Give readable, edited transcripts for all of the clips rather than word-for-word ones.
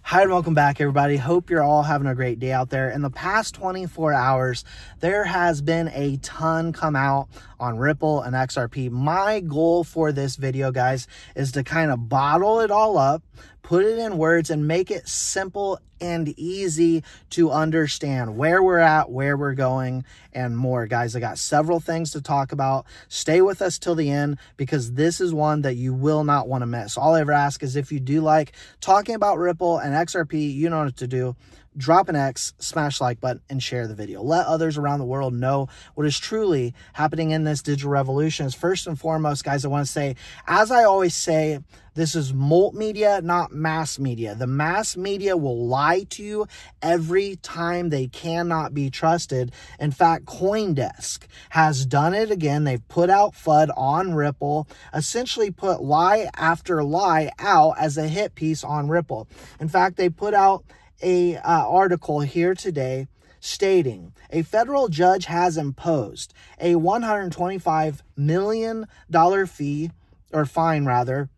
Hi and welcome back, everybody. Hope you're all having a great day out there. In the past 24 hours, there has been a ton come out on Ripple and XRP. My goal for this video, guys, is to kind of bottle it all up, put it in words, and make it simple and easy to understand where we're at, where we're going, and more. Guys, I got several things to talk about. Stay with us till the end because this is one that you will not want to miss. All I ever ask is if you do like talking about Ripple and XRP, you know what to do. Drop an X, smash like button, and share the video. Let others around the world know what is truly happening in this digital revolution. First and foremost, guys, I want to say, as I always say, this is molt media, not mass media. The mass media will lie to you every time. They cannot be trusted. In fact, CoinDesk has done it again. They've put out FUD on Ripple, essentially put lie after lie out as a hit piece on Ripple. In fact, they put out a article here today stating a federal judge has imposed a $125 million fee, or fine rather,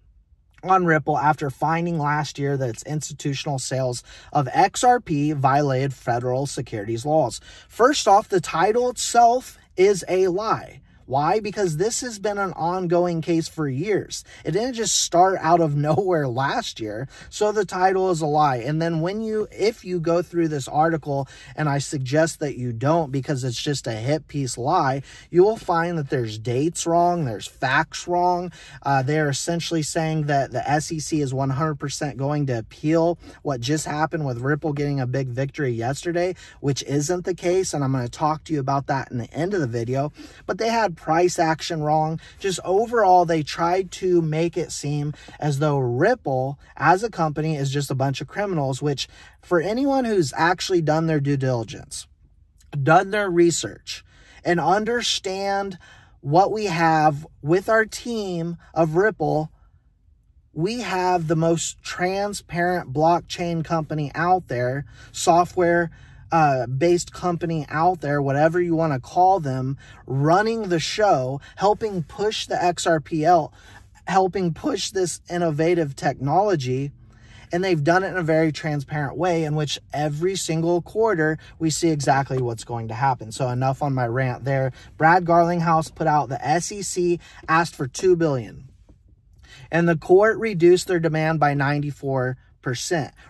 on Ripple after finding last year that its institutional sales of XRP violated federal securities laws. First off, the title itself is a lie. Why? Because this has been an ongoing case for years. It didn't just start out of nowhere last year. So the title is a lie. And then if you go through this article, and I suggest that you don't because it's just a hit piece lie, you will find that there's dates wrong, there's facts wrong. They're essentially saying that the SEC is 100% going to appeal what just happened with Ripple getting a big victory yesterday, which isn't the case. And I'm going to talk to you about that in the end of the video. But they had price action wrong. Just overall, they tried to make it seem as though Ripple as a company is just a bunch of criminals, which for anyone who's actually done their due diligence, done their research, and understand what we have with our team of Ripple, we have the most transparent blockchain company out there, software based company out there, whatever you want to call them, running the show, helping push the XRPL, helping push this innovative technology. And they've done it in a very transparent way in which every single quarter we see exactly what's going to happen. So enough on my rant there. Brad Garlinghouse put out the SEC asked for $2 billion. And the court reduced their demand by 94%,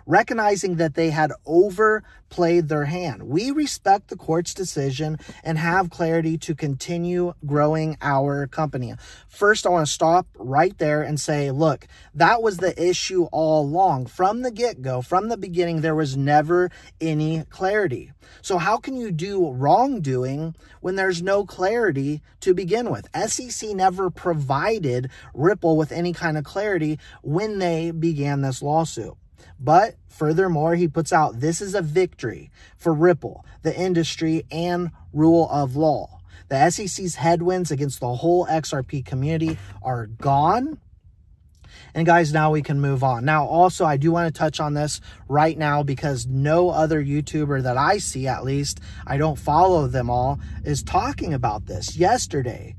recognizing that they had overplayed their hand. We respect the court's decision and have clarity to continue growing our company. First, I want to stop right there and say, look, that was the issue all along. From the get-go, from the beginning, there was never any clarity. So how can you do wrongdoing when there's no clarity to begin with? SEC never provided Ripple with any kind of clarity when they began this lawsuit. But furthermore, he puts out, this is a victory for Ripple, the industry, and rule of law. The SEC's headwinds against the whole XRP community are gone. And guys, now we can move on. Now, also, I do want to touch on this right now because no other YouTuber that I see, at least, I don't follow them all, is talking about this. Yesterday,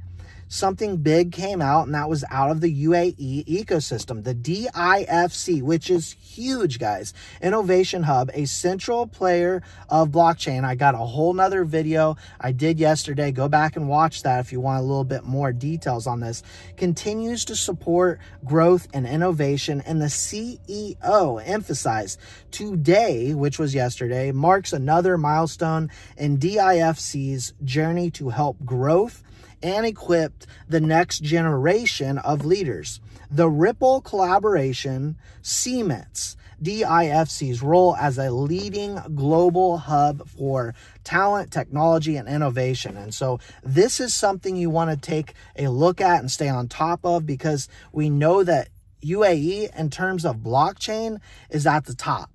something big came out, and that was out of the UAE ecosystem, the DIFC, which is huge, guys. Innovation Hub, a central player of blockchain. I got a whole nother video I did yesterday. Go back and watch that if you want a little bit more details on this. Continues to support growth and innovation, and the CEO emphasized today, which was yesterday, marks another milestone in DIFC's journey to help growth and equipped the next generation of leaders. The Ripple collaboration cements DIFC's role as a leading global hub for talent, technology, and innovation. And so this is something you want to take a look at and stay on top of, because we know that UAE, in terms of blockchain, is at the top.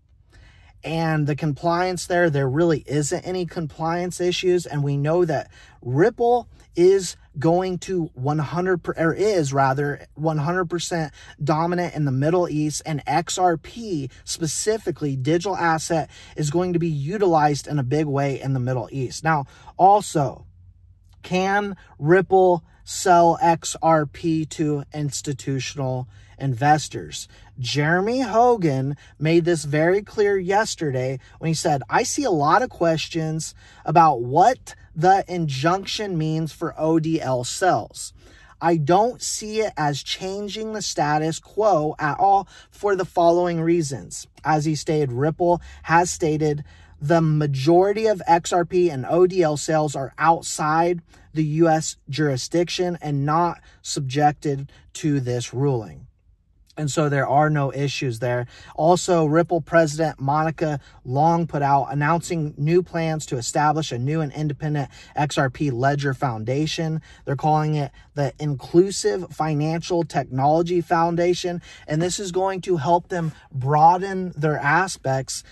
And the compliance there really isn't any compliance issues. And we know that Ripple is going to 100% dominant in the Middle East, and XRP, specifically digital asset, is going to be utilized in a big way in the Middle East. Now, also, can Ripple sell XRP to institutional investors. Jeremy Hogan made this very clear yesterday when he said, I see a lot of questions about what the injunction means for ODL cells. I don't see it as changing the status quo at all for the following reasons. As he stated, Ripple has stated the majority of XRP and ODL sales are outside the U.S. jurisdiction and not subjected to this ruling. And so there are no issues there. Also, Ripple President Monica Long put out announcing new plans to establish a new and independent XRP Ledger Foundation. They're calling it the Inclusive Financial Technology Foundation. And this is going to help them broaden their aspects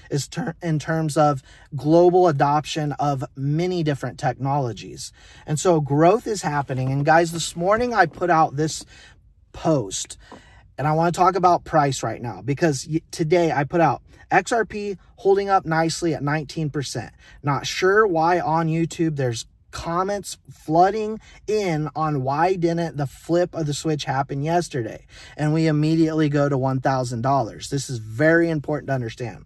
in terms of global adoption of many different technologies. And so growth is happening. And guys, this morning I put out this post. And I want to talk about price right now because today I put out XRP holding up nicely at 19%. Not sure why on YouTube there's comments flooding in on why didn't the flip of the switch happen yesterday. And we immediately go to $1,000. This is very important to understand.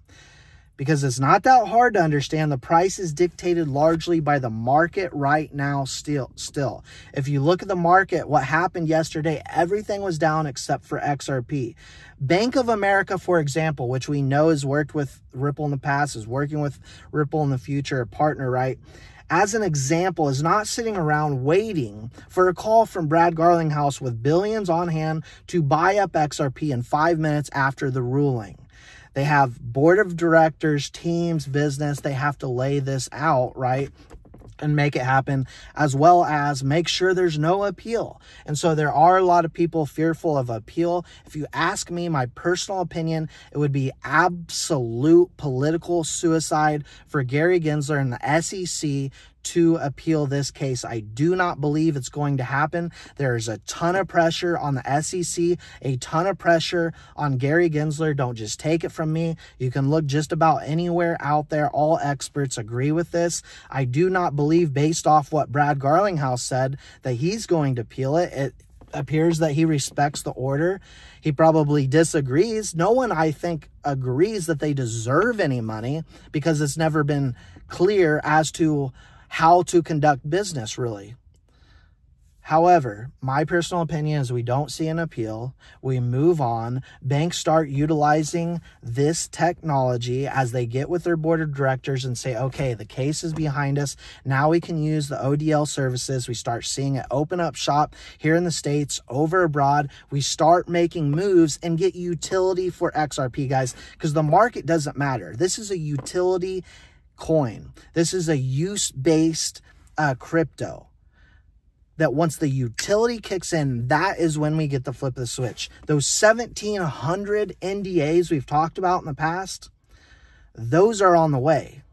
Because it's not that hard to understand. The price is dictated largely by the market right now still. If you look at the market, what happened yesterday, everything was down except for XRP. Bank of America, for example, which we know has worked with Ripple in the past, is working with Ripple in the future, a partner, right? As an example, is not sitting around waiting for a call from Brad Garlinghouse with billions on hand to buy up XRP in 5 minutes after the ruling. They have board of directors, teams, business. They have to lay this out, right? And make it happen, as well as make sure there's no appeal. And so there are a lot of people fearful of appeal. If you ask me, my personal opinion, it would be absolute political suicide for Gary Gensler and the SEC to appeal this case. I do not believe it's going to happen. There's a ton of pressure on the SEC, a ton of pressure on Gary Gensler. Don't just take it from me. You can look just about anywhere out there. All experts agree with this. I do not believe, based off what Brad Garlinghouse said, that he's going to appeal it. It appears that he respects the order. He probably disagrees. No one, I think, agrees that they deserve any money because it's never been clear as to how to conduct business, really. However, my personal opinion is we don't see an appeal. We move on. Banks start utilizing this technology as they get with their board of directors and say, okay, the case is behind us. Now we can use the ODL services. We start seeing it open up shop here in the States, over abroad. We start making moves and get utility for XRP, guys, because the market doesn't matter. This is a utility coin. This is a use-based crypto that once the utility kicks in, that is when we get the flip of the switch. Those 1,700 NDAs we've talked about in the past, those are on the way.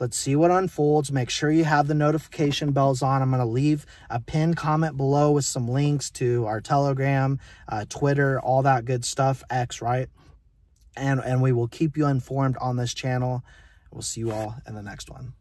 Let's see what unfolds. Make sure you have the notification bells on. I'm going to leave a pinned comment below with some links to our Telegram, Twitter, all that good stuff, X, right? And we will keep you informed on this channel. We'll see you all in the next one.